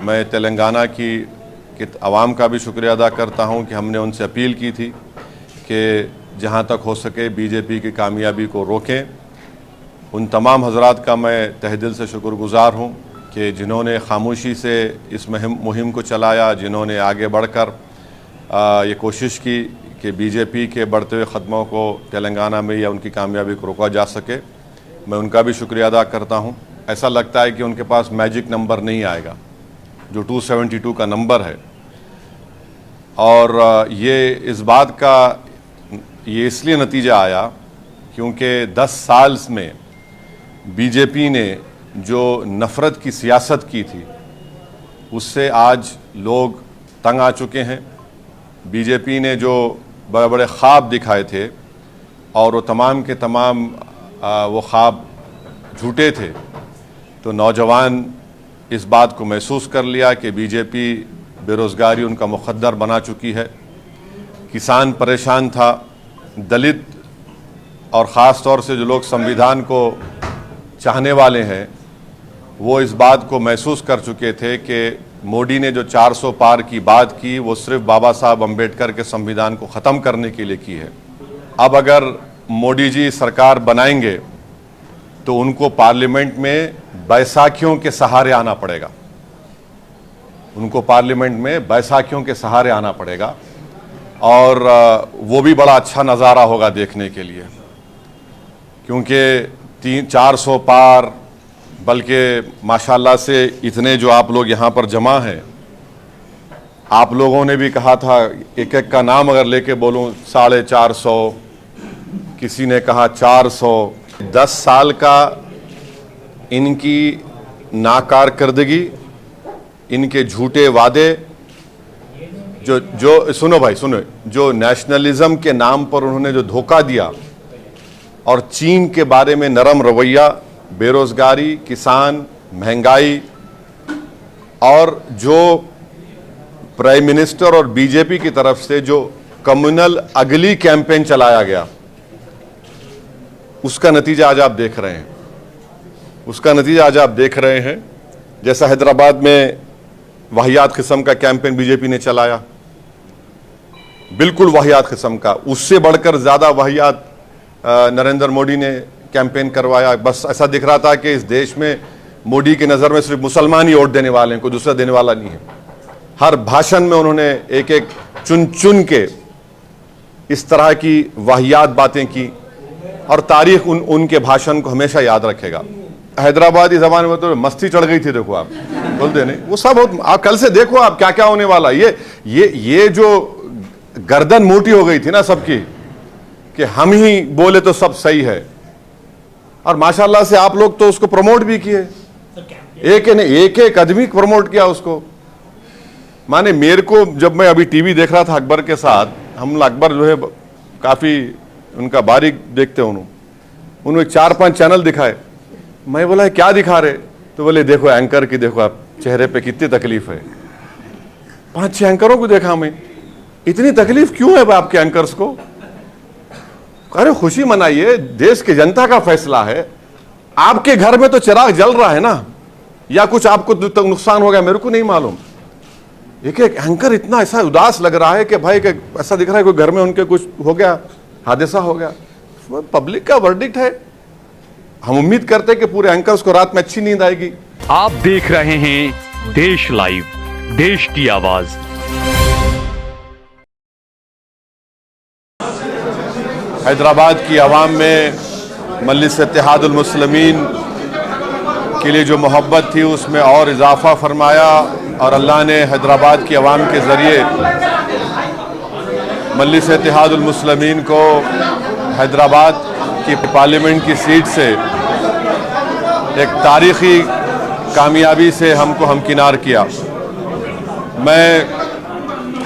मैं तेलंगाना की आवाम का भी शुक्रिया अदा करता हूं कि हमने उनसे अपील की थी कि जहां तक हो सके बीजेपी की कामयाबी को रोकें। उन तमाम हजरात का मैं तहे दिल से शुक्रगुजार हूं कि जिन्होंने खामोशी से इस मुहिम को चलाया, जिन्होंने आगे बढ़कर ये कोशिश की कि बीजेपी के बढ़ते हुए ख़दमों को तेलंगाना में या उनकी कामयाबी को रोका जा सके। मैं उनका भी शुक्रिया अदा करता हूं। ऐसा लगता है कि उनके पास मैजिक नंबर नहीं आएगा जो 272 का नंबर है, और ये इस बात का ये इसलिए नतीजा आया क्योंकि 10 साल में बीजेपी ने जो नफ़रत की सियासत की थी उससे आज लोग तंग आ चुके हैं। बीजेपी ने जो बड़े बड़े ख्वाब दिखाए थे और वो तमाम के तमाम वो ख्वाब झूठे थे, तो नौजवान इस बात को महसूस कर लिया कि बीजेपी बेरोज़गारी उनका मुक़द्दर बना चुकी है। किसान परेशान था, दलित और ख़ास तौर से जो लोग संविधान को चाहने वाले हैं वो इस बात को महसूस कर चुके थे कि मोदी ने जो 400 पार की बात की वो सिर्फ बाबा साहब अम्बेडकर के संविधान को ख़त्म करने के लिए की है। अब अगर मोदी जी सरकार बनाएंगे तो उनको पार्लियामेंट में बैसाखियों के सहारे आना पड़ेगा, उनको पार्लियामेंट में बैसाखियों के सहारे आना पड़ेगा, और वो भी बड़ा अच्छा नज़ारा होगा देखने के लिए, क्योंकि 400 पार, बल्कि माशाल्लाह से इतने जो आप लोग यहाँ पर जमा हैं, आप लोगों ने भी कहा था एक एक का नाम अगर लेके बोलूँ 450, किसी ने कहा 400। 10 साल का इनकी नाकारकर्दगी, इनके झूठे वादे, जो सुनो भाई सुनो, जो नेशनलिज्म के नाम पर उन्होंने जो धोखा दिया और चीन के बारे में नरम रवैया, बेरोजगारी, किसान, महंगाई, और जो प्राइम मिनिस्टर और बीजेपी की तरफ से जो कम्युनल अगली कैंपेन चलाया गया, उसका नतीजा आज आप देख रहे हैं। उसका नतीजा आज आप देख रहे हैं। जैसा हैदराबाद में वाहियात किस्म का कैंपेन बीजेपी ने चलाया, बिल्कुल वाहियात किस्म का, उससे बढ़कर ज़्यादा वाहियात नरेंद्र मोदी ने कैंपेन करवाया। बस ऐसा दिख रहा था कि इस देश में मोदी की नज़र में सिर्फ मुसलमान ही वोट देने वाले हैं, कोई दूसरा देने वाला नहीं है। हर भाषण में उन्होंने एक एक चुन चुन के इस तरह की वाहियात बातें की, और तारीख उनके भाषण को हमेशा याद रखेगा। हैदराबादी ज़बान में तो मस्ती चढ़ गई थी, देखो आप बोलते नहीं, वो सब आप कल से देखो आप क्या क्या होने वाला। ये जो गर्दन मोटी हो गई थी ना सबकी कि हम ही बोले तो सब सही है, और माशाल्लाह से आप लोग तो उसको प्रमोट भी किए, एक एक आदमी प्रमोट किया उसको। माने मेरे को, जब मैं अभी टीवी देख रहा था अकबर के साथ, हम अकबर जो है काफ़ी उनका बारीक देखते हैं, उन्होंने 4-5 चैनल दिखाए। मैं बोला क्या दिखा रहे, तो बोले देखो एंकर की, देखो आप चेहरे पे कितनी तकलीफ है। 5-6 एंकरों को देखा मैं, इतनी तकलीफ क्यों है आपके एंकर्स को? अरे खुशी मनाइए, देश की जनता का फैसला है। आपके घर में तो चिराग जल रहा है ना, या कुछ आपको तो नुकसान हो गया, मेरे को नहीं मालूम। एक एक एंकर इतना ऐसा उदास लग रहा है कि भाई ऐसा दिख रहा है कोई घर में उनके कुछ हो गया, हादसा हो गया। पब्लिक का वर्डिक्ट है। हम उम्मीद करते हैं कि पूरे एंकर्स को रात में अच्छी नींद आएगी। आप देख रहे हैं देश लाइव, देश की आवाज। हैदराबाद की आवाम में मजलिस इत्तेहादुल मुस्लिमीन के लिए जो मोहब्बत थी उसमें और इजाफा फरमाया, और अल्लाह ने हैदराबाद की आवाम के ज़रिए मजलिस इत्तेहादुल मुस्लिमीन को हैदराबाद की पार्लियामेंट की सीट से एक तारीख़ी कामयाबी से हमको हमकिनार किया। मैं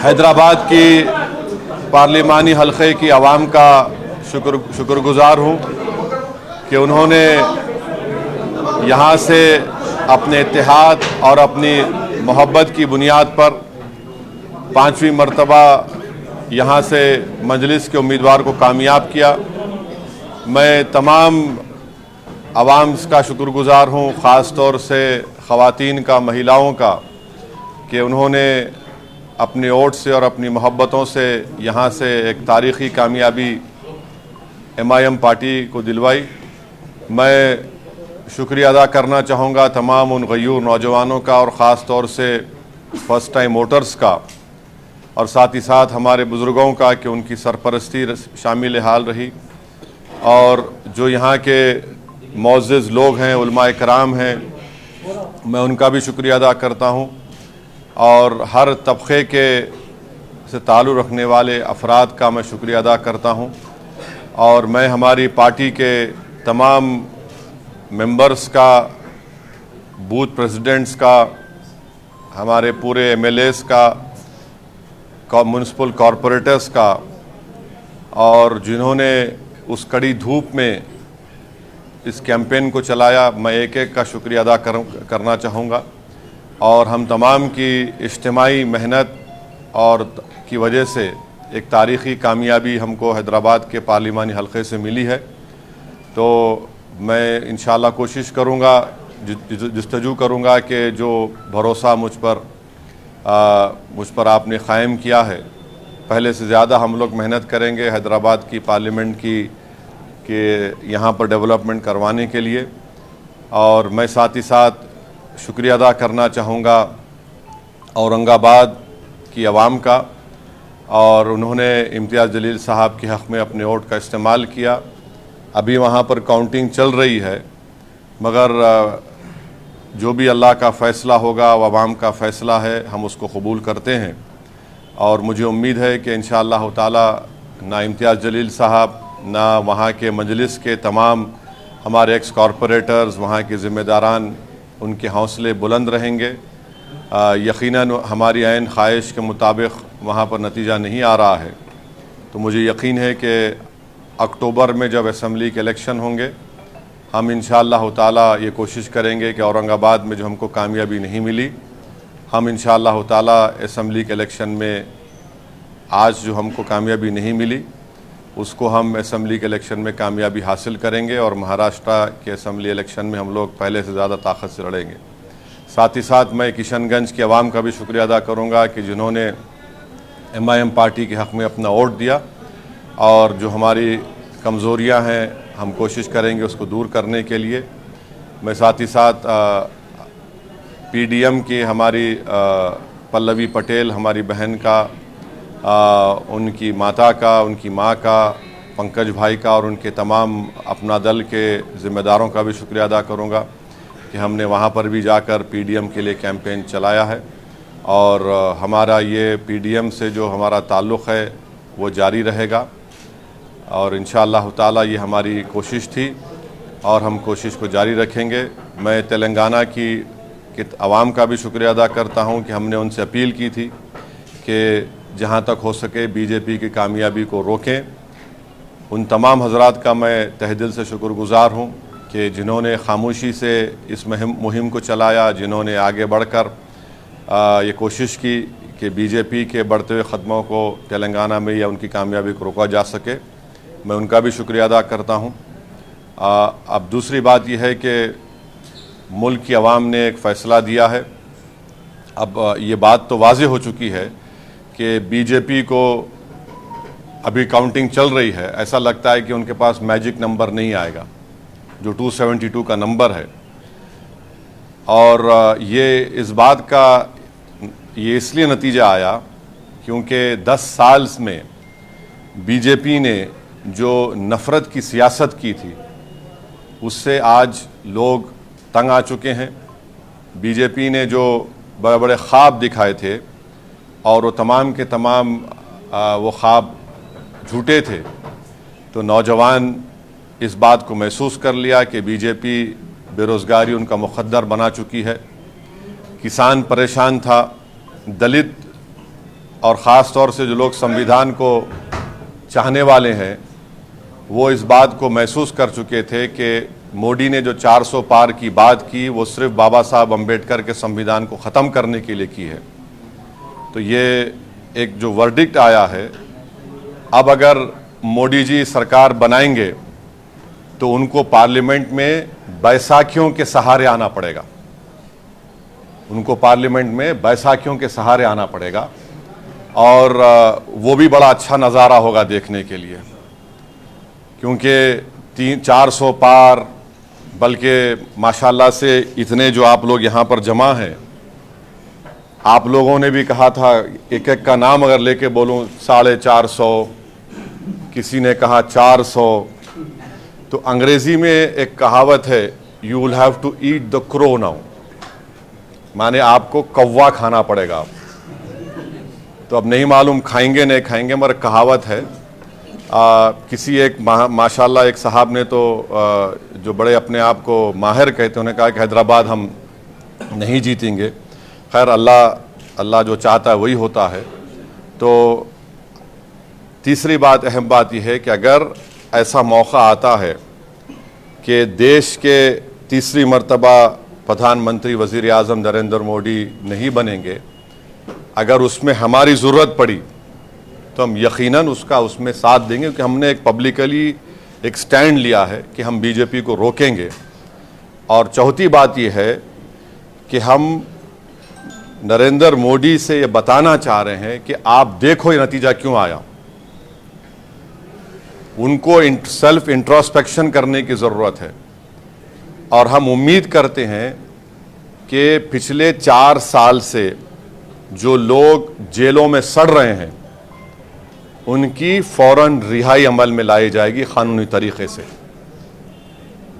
हैदराबाद की पार्लिमानी हल्के की आवाम का शुक्रगुजार हूँ कि उन्होंने यहाँ से अपने इत्तेहाद और अपनी मोहब्बत की बुनियाद पर 5वीं मरतबा यहाँ से मजलिस के उम्मीदवार को कामयाब किया। मैं तमाम आवाम का शुक्रगुजार हूँ, ख़ास तौर से ख़वातीन का, महिलाओं का, कि उन्होंने अपने वोट से और अपनी मोहब्बतों से यहाँ से एक तारीख़ी कामयाबी MIM पार्टी को दिलवाई। मैं शुक्रिया अदा करना चाहूँगा तमाम उन गयूर नौजवानों का और ख़ास तौर से फ़र्स्ट टाइम वोटर्स का, और साथ ही साथ हमारे बुज़ुर्गों का कि उनकी सरपरस्ती शामिल हाल रही, और जो यहाँ के मोअज़्ज़िज़ लोग हैं, उलमाए कराम हैं, मैं उनका भी शुक्रिया अदा करता हूँ, और हर तबक़े के से ताल्लुक़ रखने वाले अफराद का मैं शुक्रिया अदा करता हूँ। और मैं हमारी पार्टी के तमाम मेंबर्स का, बूथ प्रेसिडेंट्स का, हमारे पूरे MLAs का, म्युनिसिपल कॉरपोरेटर्स का, और जिन्होंने उस कड़ी धूप में इस कैंपेन को चलाया, मैं एक एक का शुक्रिया अदा करना चाहूँगा। और हम तमाम की इज्तिमाई मेहनत और की वजह से एक तारीख़ी कामयाबी हमको हैदराबाद के पार्लिमानी हलक़े से मिली है। तो मैं इंशाअल्लाह कोशिश करूँगा, जस्तजू करूँगा कि जो भरोसा मुझ पर आपने क़ायम किया है, पहले से ज़्यादा हम लोग मेहनत करेंगे हैदराबाद की पार्लियामेंट की के यहाँ पर डेवलपमेंट करवाने के लिए। और मैं साथ ही साथ शुक्रिया अदा करना चाहूँगा औरंगाबाद की आवाम का, और उन्होंने इम्तियाज़ जलील साहब के हक़ में अपने वोट का इस्तेमाल किया। अभी वहाँ पर काउंटिंग चल रही है, मगर जो भी अल्लाह का फ़ैसला होगा वो आवाम का फ़ैसला है, हम उसको कबूल करते हैं। और मुझे उम्मीद है कि इंशाअल्लाह ताला ना इम्तियाज़ जलील साहब, ना वहाँ के मजलिस के तमाम हमारे एक्स कॉरपोरेटर्स, वहाँ के ज़िम्मेदारान, उनके हौसले बुलंद रहेंगे। यकीनन हमारी ऐन ख्वाहिश के मुताबिक वहाँ पर नतीजा नहीं आ रहा है, तो मुझे यकीन है कि अक्टूबर में जब असम्बली के इलेक्शन होंगे, हम इंशाअल्लाह ताला ये कोशिश करेंगे कि औरंगाबाद में जो हमको कामयाबी नहीं मिली, हम इंशाअल्लाह ताला असम्बली के इलेक्शन में आज जो हमको कामयाबी नहीं मिली उसको हम असम्बली के इलेक्शन में कामयाबी हासिल करेंगे, और महाराष्ट्र के असम्बली इलेक्शन में हम लोग पहले से ज़्यादा ताकत से लड़ेंगे। साथ ही साथ मैं किशनगंज के अवाम का भी शुक्रिया अदा करूँगा कि जिन्होंने MIM पार्टी के हक़ में अपना वोट दिया, और जो हमारी कमज़ोरियाँ हैं हम कोशिश करेंगे उसको दूर करने के लिए। मैं साथ ही साथ PDM की हमारी पल्लवी पटेल, हमारी बहन का, उनकी माता का, उनकी माँ का, पंकज भाई का, और उनके तमाम अपना दल के ज़िम्मेदारों का भी शुक्रिया अदा करूँगा कि हमने वहाँ पर भी जाकर PDM के लिए कैंपेन चलाया है, और हमारा ये PDM से जो हमारा ताल्लुक़ है वो जारी रहेगा। और इंशाअल्लाह ताला ये हमारी कोशिश थी और हम कोशिश को जारी रखेंगे। मैं तेलंगाना की आवाम का भी शुक्रिया अदा करता हूँ कि हमने उनसे अपील की थी कि जहाँ तक हो सके BJP की कामयाबी को रोकें। उन तमाम हजरात का मैं तहे दिल से शुक्रगुज़ार हूँ कि जिन्होंने खामोशी से इस मुहिम को चलाया, जिन्होंने आगे बढ़कर ये कोशिश की कि BJP के बढ़ते हुए ख़दमों को तेलंगाना में या उनकी कामयाबी को रोका जा सके। मैं उनका भी शुक्रिया अदा करता हूँ। अब दूसरी बात यह है कि मुल्क की आवाम ने एक फ़ैसला दिया है। अब ये बात तो वाज़ेह हो चुकी है कि BJP को अभी काउंटिंग चल रही है, ऐसा लगता है कि उनके पास मैजिक नंबर नहीं आएगा जो 272 का नंबर है। और ये इस बात का ये इसलिए नतीजा आया क्योंकि 10 साल में BJP ने जो नफ़रत की सियासत की थी उससे आज लोग तंग आ चुके हैं। BJP ने जो बड़े बड़े ख्वाब दिखाए थे और वो तमाम के तमाम वो ख्वाब झूठे थे, तो नौजवान इस बात को महसूस कर लिया कि BJP बेरोज़गारी उनका मुक़द्दर बना चुकी है। किसान परेशान था, दलित और ख़ास तौर से जो लोग संविधान को चाहने वाले हैं वो इस बात को महसूस कर चुके थे कि मोदी ने जो 400 पार की बात की वो सिर्फ बाबा साहब अम्बेडकर के संविधान को ख़त्म करने के लिए की है। तो ये एक जो वर्डिक्ट आया है, अब अगर मोदी जी सरकार बनाएंगे तो उनको पार्लियामेंट में बैसाखियों के सहारे आना पड़ेगा। उनको पार्लियामेंट में बैसाखियों के सहारे आना पड़ेगा और वो भी बड़ा अच्छा नज़ारा होगा देखने के लिए, क्योंकि 300-400 पार, बल्कि माशाल्लाह से इतने जो आप लोग यहाँ पर जमा हैं। आप लोगों ने भी कहा था एक एक का नाम अगर लेके बोलूँ 450, किसी ने कहा 400। तो अंग्रेज़ी में एक कहावत है, you will have to eat the crow now, माने आपको कौवा खाना पड़ेगा। तो अब नहीं मालूम खाएंगे नहीं खाएंगे, मगर कहावत है। किसी एक माशाल्लाह एक साहब ने तो जो बड़े अपने आप को माहिर कहते हैं, उन्होंने कहा कि हैदराबाद हम नहीं जीतेंगे। खैर अल्लाह जो चाहता है वही होता है। तो तीसरी बात, अहम बात यह है कि अगर ऐसा मौका आता है कि देश के तीसरी मर्तबा प्रधानमंत्री वज़ीर आज़म नरेंद्र मोदी नहीं बनेंगे, अगर उसमें हमारी ज़रूरत पड़ी तो हम यकीनन उसमें साथ देंगे, क्योंकि हमने एक पब्लिकली एक स्टैंड लिया है कि हम बीजेपी को रोकेंगे। और चौथी बात यह है कि हम नरेंद्र मोदी से ये बताना चाह रहे हैं कि आप देखो ये नतीजा क्यों आया। उनको सेल्फ इंट्रोस्पेक्शन करने की ज़रूरत है और हम उम्मीद करते हैं कि पिछले 4 साल से जो लोग जेलों में सड़ रहे हैं उनकी फ़ौरन रिहाई अमल में लाई जाएगी क़ानूनी तरीक़े से।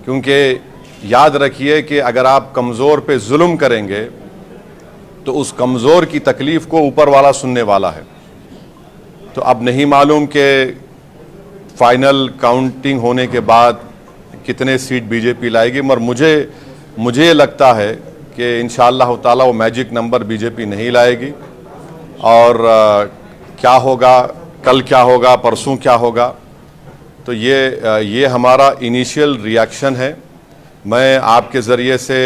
क्योंकि याद रखिए कि अगर आप कमज़ोर पे जुल्म करेंगे तो उस कमज़ोर की तकलीफ़ को ऊपर वाला सुनने वाला है। तो अब नहीं मालूम कि फाइनल काउंटिंग होने के बाद कितने सीट बीजेपी लाएगी, मगर मुझे लगता है कि इंशाअल्लाह ताला वो मैजिक नंबर बीजेपी नहीं लाएगी। और क्या होगा, कल क्या होगा, परसों क्या होगा, तो ये हमारा इनिशियल रिएक्शन है। मैं आपके ज़रिए से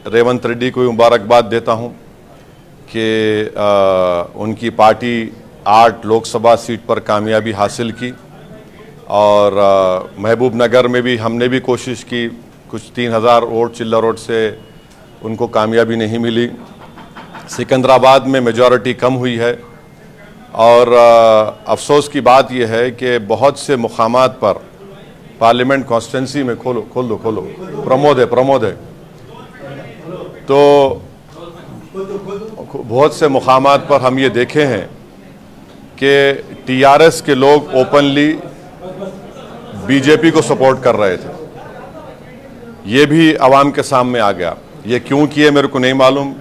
रेवंत रेड्डी को मुबारकबाद देता हूँ कि उनकी पार्टी 8 लोकसभा सीट पर कामयाबी हासिल की और महबूब नगर में भी हमने भी कोशिश की, कुछ 3000 वोट चिल्ला वोट से उनको कामयाबी नहीं मिली। सिकंदराबाद में मेजॉरिटी कम हुई है और अफसोस की बात यह है कि बहुत से मुकामात पर पार्लियामेंट कॉन्स्टिट्यूंसी में खोल दो प्रमोद है तो बहुत से मुकामात पर हम ये देखे हैं कि टीआरएस के लोग ओपनली बीजेपी को सपोर्ट कर रहे थे। ये भी आवाम के सामने आ गया। ये क्यों किए मेरे को नहीं मालूम।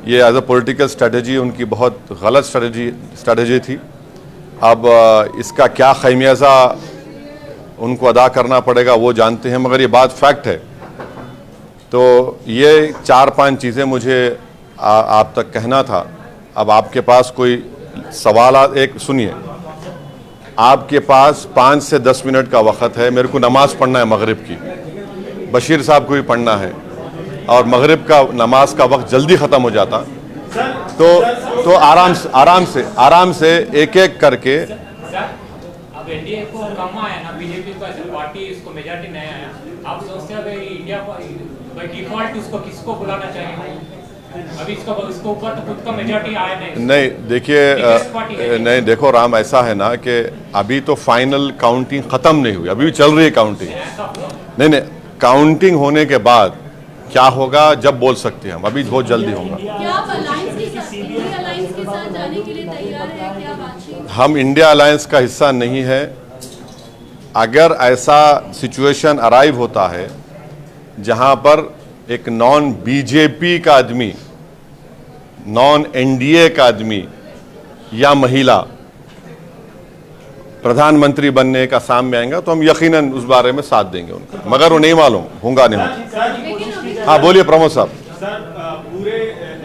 ये एज अ पॉलिटिकल स्ट्रेटजी उनकी बहुत गलत स्ट्रेटजी थी। अब इसका क्या खमियाजा उनको अदा करना पड़ेगा वो जानते हैं, मगर ये बात फैक्ट है। तो ये 4-5 चीज़ें मुझे आप तक कहना था। अब आपके पास कोई सवाल एक सुनिए, आपके पास 5 से 10 मिनट का वक़्त है। मेरे को नमाज़ पढ़ना है मगरिब की, बशीर साहब को भी पढ़ना है और मगरिब का नमाज का वक्त जल्दी ख़त्म हो जाता। तो आराम से एक एक करके। अब एनडीए को कम आया ना, बीजेपी को पार्टी इसको मेजॉरिटी नहीं आया, आप सोचते हैं कि इंडिया बाय डिफॉल्ट इसको किसको बुलाना चाहिए? अभी इसको ऊपर तो खुद का मेजॉरिटी आया नहीं। देखिए नहीं, देखो राम, ऐसा है ना कि अभी तो फाइनल काउंटिंग ख़त्म नहीं हुई, अभी भी चल रही है काउंटिंग। नहीं, काउंटिंग होने के बाद क्या होगा जब बोल सकते हैं हम, अभी बहुत जल्दी होगा। हम इंडिया अलायंस का हिस्सा नहीं है। अगर ऐसा सिचुएशन अराइव होता है जहां पर एक नॉन बीजेपी का आदमी, नॉन एनडीए का आदमी या महिला प्रधानमंत्री बनने का सामने आएगा तो हम यकीनन उस बारे में साथ देंगे उनका, मगर वो नहीं मालूम होगा नहीं होगा। हाँ बोलिए प्रमोद साहब। सर, पूरे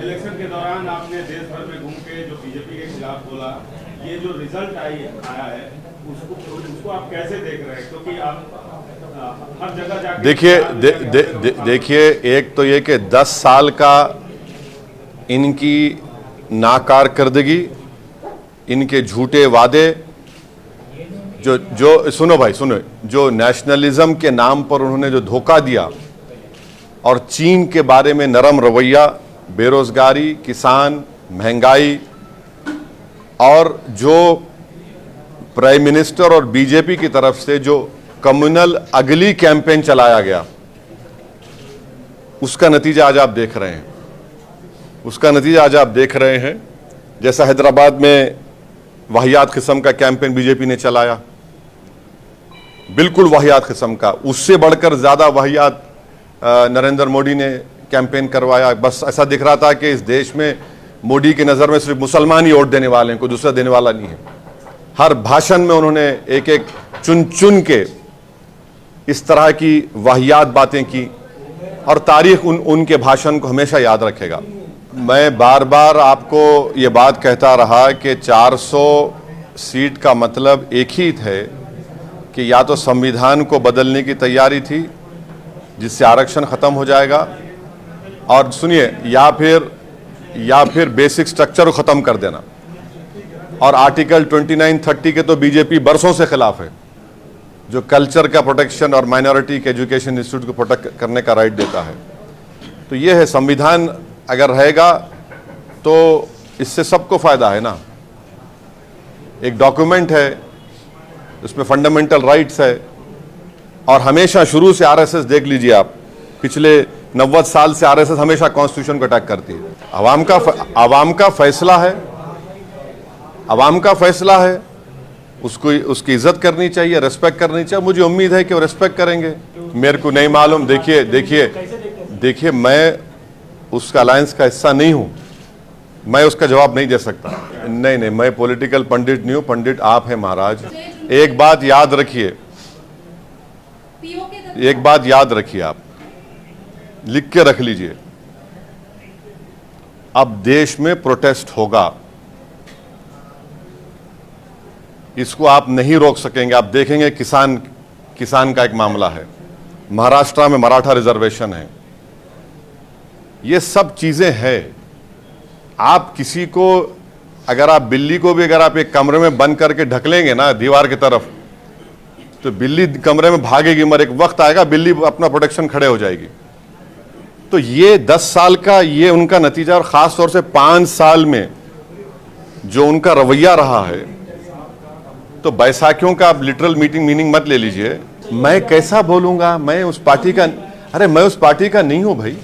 इलेक्शन के दौरान आपने देश भर में घूम के जो बीजेपी के खिलाफ बोला, ये जो रिजल्ट आया है उसको आप कैसे देख रहे हैं? क्योंकि आप हर जगह जाके देखिए एक तो ये कि 10 साल का इनकी नाकारकर्दगी, इनके झूठे वादे, जो सुनो भाई सुनो, जो नेशनलिज्म के नाम पर उन्होंने जो धोखा दिया और चीन के बारे में नरम रवैया बेरोजगारी, किसान, महंगाई और जो प्राइम मिनिस्टर और बीजेपी की तरफ से जो कम्युनल अगली कैंपेन चलाया गया, उसका नतीजा आज आप देख रहे हैं। उसका नतीजा आज आप देख रहे हैं। जैसा हैदराबाद में वाहियात किस्म का कैंपेन बीजेपी ने चलाया, बिल्कुल वाहियात किस्म का, उससे बढ़कर ज्यादा वाहियात नरेंद्र मोदी ने कैंपेन करवाया। बस ऐसा दिख रहा था कि इस देश में मोदी की नजर में सिर्फ मुसलमान ही वोट देने वाले हैं, कोई दूसरा देने वाला नहीं है। हर भाषण में उन्होंने एक एक चुन चुन के इस तरह की वाहियात बातें की और तारीख उनके भाषण को हमेशा याद रखेगा। मैं बार बार आपको ये बात कहता रहा कि 400 सीट का मतलब एक ही है कि या तो संविधान को बदलने की तैयारी थी जिससे आरक्षण खत्म हो जाएगा, और सुनिए, या फिर बेसिक स्ट्रक्चर को खत्म कर देना। और आर्टिकल 29-30 के तो बीजेपी बरसों से खिलाफ है, जो कल्चर का प्रोटेक्शन और माइनॉरिटी के एजुकेशन इंस्टीट्यूट को प्रोटेक्ट करने का राइट देता है। तो ये है, संविधान अगर रहेगा तो इससे सबको फायदा है ना। एक डॉक्यूमेंट है, उसमें फंडामेंटल राइट्स है, और हमेशा शुरू से आरएसएस देख लीजिए आप, पिछले 90 साल से आरएसएस हमेशा कॉन्स्टिट्यूशन को अटैक करती है। आवाम का फैसला है, आवाम का फैसला है, उसको उसकी इज्जत करनी चाहिए, रेस्पेक्ट करनी चाहिए। मुझे उम्मीद है कि वो रेस्पेक्ट करेंगे। मेरे को नहीं मालूम, देखिए मैं उसका अलायंस का हिस्सा नहीं हूं, मैं उसका जवाब नहीं दे सकता। नहीं, मैं पॉलिटिकल पंडित नहीं हूं, पंडित आप हैं महाराज। एक बात याद रखिए, आप लिख के रख लीजिए, अब देश में प्रोटेस्ट होगा, इसको आप नहीं रोक सकेंगे। आप देखेंगे किसान का एक मामला है, महाराष्ट्र में मराठा रिजर्वेशन है, ये सब चीजें हैं। आप किसी को, अगर आप बिल्ली को भी अगर आप एक कमरे में बंद करके ढक लेंगे ना दीवार की तरफ, तो बिल्ली कमरे में भागेगी, मगर एक वक्त आएगा बिल्ली अपना प्रोटेक्शन खड़े हो जाएगी। तो ये 10 साल का ये उनका नतीजा, और खास तौर से 5 साल में जो उनका रवैया रहा है, तो बैसाखियों का आप लिटरल मीनिंग मत ले लीजिए। मैं कैसा बोलूंगा, मैं उस पार्टी का नहीं हूं भाई,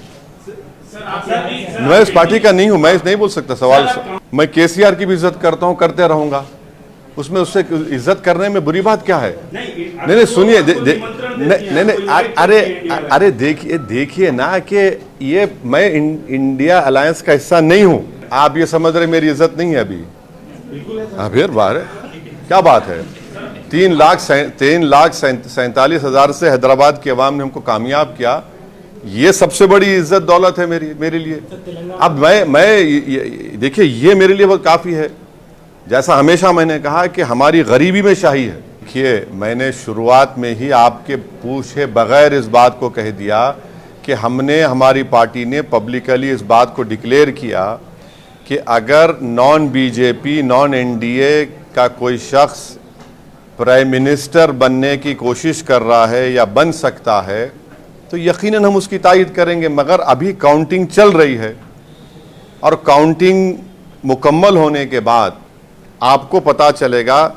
मैं उस पार्टी का नहीं हूं, मैं नहीं बोल सकता सवाल। मैं केसीआर की भी इज्जत करता हूं, करते रहूंगा, उसमें उससे इज्जत करने में बुरी बात क्या है? नहीं, सुनिए, अरे देखिए ना कि ये मैं इंडिया अलायंस का हिस्सा नहीं हूं। आप ये समझ रहे मेरी इज्जत नहीं है अभी? फिर बाहर क्या बात है? 3,47,000 से हैदराबाद की आवाम ने हमको कामयाब किया, ये सबसे बड़ी इज्जत दौलत है मेरे लिए। अब मैं देखिए, ये मेरे लिए बहुत काफी है। जैसा हमेशा मैंने कहा कि हमारी गरीबी में शाही है। देखिए, मैंने शुरुआत में ही आपके पूछे बगैर इस बात को कह दिया कि हमारी पार्टी ने पब्लिकली इस बात को डिक्लेयर किया कि अगर नॉन बीजेपी, नॉन एनडीए का कोई शख्स प्राइम मिनिस्टर बनने की कोशिश कर रहा है या बन सकता है, तो यकीनन हम उसकी तायीद करेंगे। मगर अभी काउंटिंग चल रही है, और काउंटिंग मुकम्मल होने के बाद आपको पता चलेगा।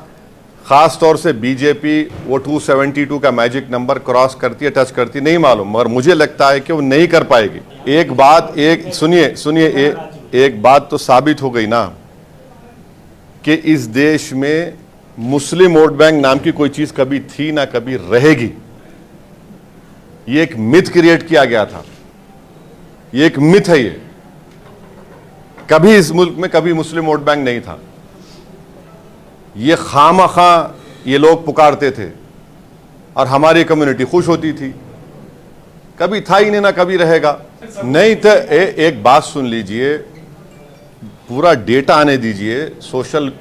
खास तौर से बीजेपी वो 272 का मैजिक नंबर क्रॉस करती है, टच करती, नहीं मालूम, मगर मुझे लगता है कि वो नहीं कर पाएगी। एक बात तो साबित हो गई ना कि इस देश में मुस्लिम वोट बैंक नाम की कोई चीज कभी थी ना कभी रहेगी। ये एक मिथ क्रिएट किया गया था, ये एक मिथ है। ये कभी इस मुल्क में कभी मुस्लिम वोट बैंक नहीं था। ये खामखा ये लोग पुकारते थे और हमारी कम्युनिटी खुश होती थी। कभी था ही नहीं, ना कभी रहेगा। नहीं तो एक बात सुन लीजिए, पूरा डेटा आने दीजिए।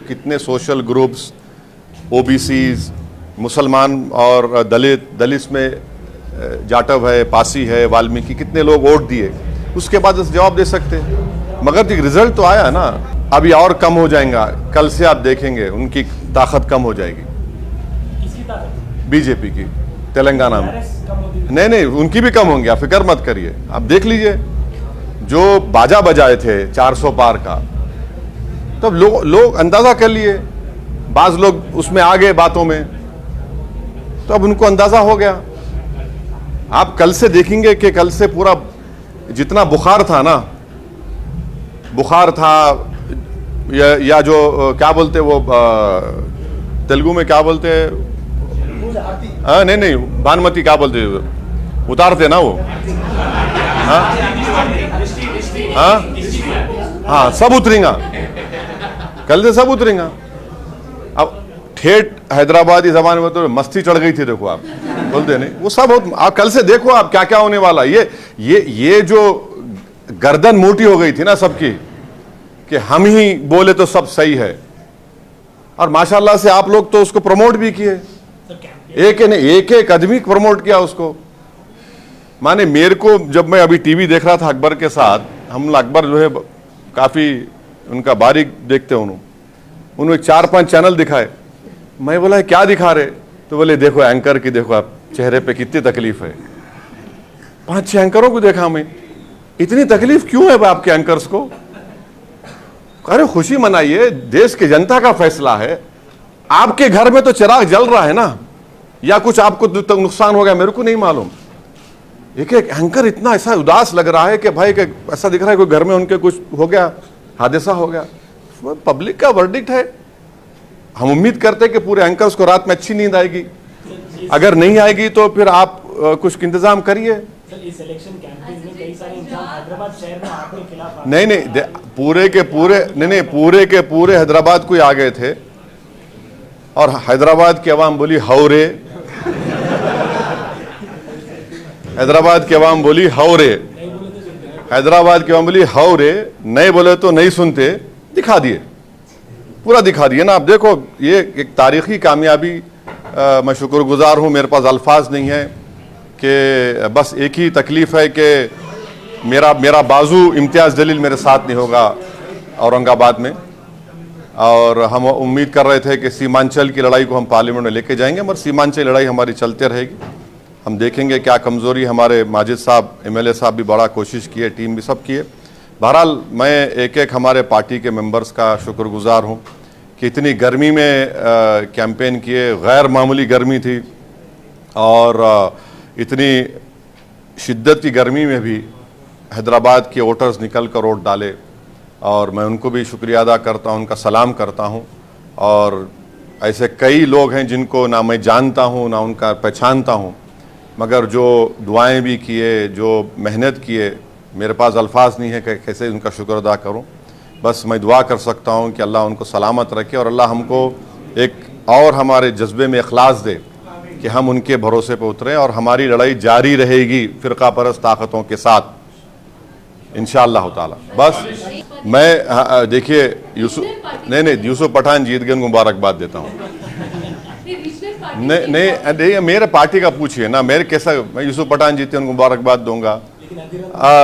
कितने सोशल ग्रुप्स, ओबीसीज, मुसलमान और दलित में जाटव है, पासी है, वाल्मीकि, कितने लोग वोट दिए, उसके बाद उस जवाब दे सकते हैं। मगर रिजल्ट तो आया ना। अभी और कम हो जाएगा, कल से आप देखेंगे उनकी ताकत कम हो जाएगी। किसकी ताकत? बीजेपी की तेलंगाना में। नहीं, उनकी भी कम होंगी, आप फिक्र मत करिए, आप देख लीजिए। जो बाजा बजाए थे 400 पार का, तब लोग अंदाजा कर लिए, बाज लोग उसमें आ गए बातों में, तो अब उनको अंदाजा हो गया। आप कल से देखेंगे कि कल से पूरा जितना बुखार था ना, बुखार था या जो क्या बोलते वो तेलुगु में क्या बोलते हैं, नहीं भानुमति क्या बोलते उतारते ना वो, हाँ सब उतरेगा, कल से सब उतरेगा। अब ठेठ हैदराबादी जबान में तो मस्ती चढ़ गई थी, देखो आप बोलते नहीं, वो सब आप कल से देखो आप क्या क्या होने वाला। ये जो गर्दन मोटी हो गई थी ना सबकी कि हम ही बोले तो सब सही है, और माशाल्लाह से आप लोग तो उसको प्रमोट भी किए, एक आदमी प्रमोट किया उसको। माने मेरे को जब मैं अभी टीवी देख रहा था अकबर के साथ, हम अकबर जो है काफी उनका बारीक देखते हैं, उन्होंने 4-5 चैनल दिखाए, मैं बोला क्या दिखा रहे, तो बोले देखो एंकर की, देखो आप चेहरे पे कितनी तकलीफ है। 5-6 एंकरों को देखा मैं, इतनी तकलीफ क्यों है आपके एंकर्स को? अरे खुशी मनाइए, देश की जनता का फैसला है। आपके घर में तो चिराग जल रहा है ना, या कुछ आपको तो नुकसान हो गया, मेरे को नहीं मालूम। एक एंकर इतना ऐसा उदास लग रहा है कि भाई कि ऐसा दिख रहा है कोई घर में उनके कुछ हो गया, हादसा हो गया। पब्लिक का वर्डिक्ट है। हम उम्मीद करते हैं कि पूरे एंकर्स को रात में अच्छी नींद आएगी, अगर नहीं आएगी तो फिर आप कुछ इंतजाम करिए। इस इलेक्शन कैंपेन में कई सारे इंसान हैदराबाद शहर में आपके खिलाफ नहीं पूरे के पूरे हैदराबाद को ही आ गए थे, और हैदराबाद की आवाम बोली हौरे, हैदराबाद की आवाम बोली हौरे, हैदराबाद की आवाम बोली हौरे, नहीं बोले तो नहीं सुनते, दिखा दिए, पूरा दिखा दिए ना। आप देखो ये एक तारीखी कामयाबी, मैं शुक्रगुजार हूँ, मेरे पास अल्फाज नहीं है कि बस एक ही तकलीफ है कि मेरा बाजू इम्तियाज़ जलील मेरे साथ नहीं होगा औरंगाबाद में, और हम उम्मीद कर रहे थे कि सीमांचल की लड़ाई को हम पार्लियामेंट में लेके जाएंगे, मगर सीमांचल लड़ाई हमारी चलते रहेगी। हम देखेंगे क्या कमज़ोरी, हमारे माजिद साहब MLA साहब भी बड़ा कोशिश किए, टीम भी सब किए। बहरहाल मैं एक हमारे पार्टी के मेंबर्स का शुक्रगुजार हूँ कि इतनी गर्मी में कैंपेन किए, गैर मामूली गर्मी थी, और इतनी शिद्दत की गर्मी में भी हैदराबाद के वोटर्स निकल कर वोट डाले, और मैं उनको भी शुक्रिया अदा करता हूँ, उनका सलाम करता हूँ। और ऐसे कई लोग हैं जिनको ना मैं जानता हूँ ना उनका पहचानता हूँ, मगर जो दुआएं भी किए, जो मेहनत किए, मेरे पास अल्फाज नहीं है कि कैसे उनका शुक्र अदा करूँ। बस मैं दुआ कर सकता हूँ कि अल्लाह उनको सलामत रखे, और अल्लाह हमको एक और हमारे जज्बे में इखलास दे कि हम उनके भरोसे पर उतरें, और हमारी लड़ाई जारी रहेगी फ़िरका परस्त ताकतों के साथ इंशाअल्लाह ताला। बस मैं देखिए यूसुफ पठान जीत गए, उनको मुबारकबाद देता हूँ। नहीं मेरे पार्टी का पूछिए ना, मेरे कैसा, मैं यूसुफ पठान जीते उनको मुबारकबाद दूंगा।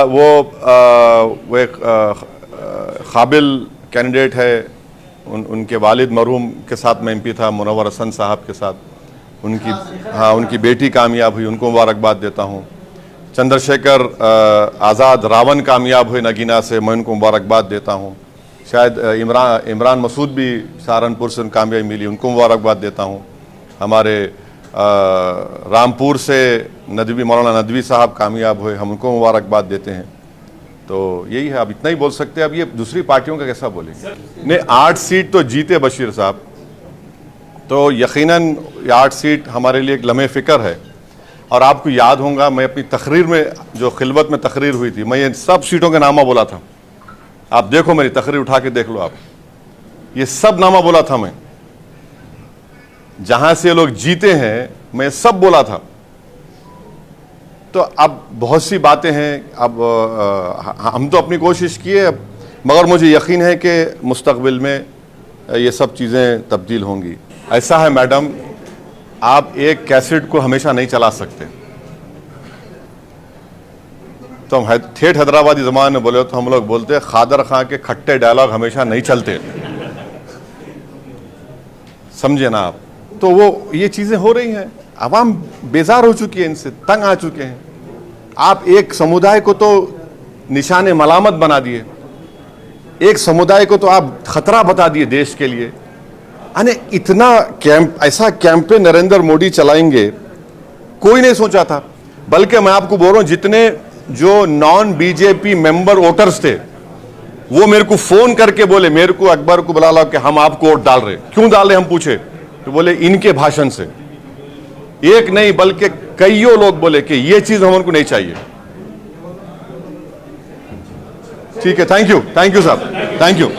वो एक काबिल कैंडिडेट है, उनके वालिद मरहूम के साथ मैं MP था, मुनव्वर हसन साहब के साथ, उनकी बेटी कामयाब हुई, उनको मुबारकबाद देता हूँ। चंद्रशेखर आज़ाद रावण कामयाब हुए नगीना से, मैं उनको मुबारकबाद देता हूँ। शायद इमरान मसूद भी सहारनपुर से कामयाबी मिली, उनको मुबारकबाद देता हूँ। हमारे रामपुर से मौलाना नदवी साहब कामयाब हुए, हम उनको मुबारकबाद देते हैं। तो यही है, अब इतना ही बोल सकते हैं। अब ये दूसरी पार्टियों का कैसा बोलेंगे? नहीं 8 सीट तो जीते बशीर साहब, तो यकीनन 8 सीट हमारे लिए एक लम्हे फ़िक्र है। और आपको याद होगा मैं अपनी तकरीर में, जो खिलवत में तकरीर हुई थी, मैं ये सब सीटों का नामा बोला था। आप देखो मेरी तकरीर उठा के देख लो आप, ये सब नामा बोला था मैं, जहां से लोग जीते हैं मैं सब बोला था। तो अब बहुत सी बातें हैं, अब हम तो अपनी कोशिश किए, मगर मुझे यकीन है कि मुस्तकबिल में ये सब चीज़ें तब्दील होंगी। ऐसा है मैडम, आप एक कैसेट को हमेशा नहीं चला सकते। तो हम ठेठ हैदराबादी ज़बान में बोले तो हम लोग बोलते खादर खां के खट्टे डायलॉग हमेशा नहीं चलते, समझे ना आप। तो वो ये चीज़ें हो रही हैं, आवाम बेजार हो चुकी है, इनसे तंग आ चुके हैं। आप एक समुदाय को तो निशाने मलामत बना दिए, एक समुदाय को तो आप खतरा बता दिए देश के लिए। अने इतना कैंप, ऐसा कैंपेन नरेंद्र मोदी चलाएंगे कोई नहीं सोचा था। बल्कि मैं आपको बोल रहा हूं, जितने जो नॉन बीजेपी मेंबर वोटर्स थे वो मेरे को फोन करके बोले, मेरे को अकबर को बुला लो कि हम आपको वोट डाल रहे। क्यों डाल रहे हम पूछे तो बोले इनके भाषण से। एक नहीं बल्कि कईयों लोग बोले कि ये चीज हमको नहीं चाहिए। ठीक है, थैंक यू साहब, थैंक यू।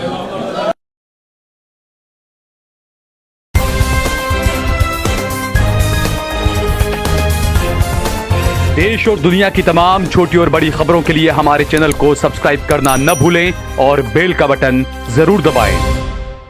देश और दुनिया की तमाम छोटी और बड़ी खबरों के लिए हमारे चैनल को सब्सक्राइब करना न भूलें और बेल का बटन जरूर दबाएं।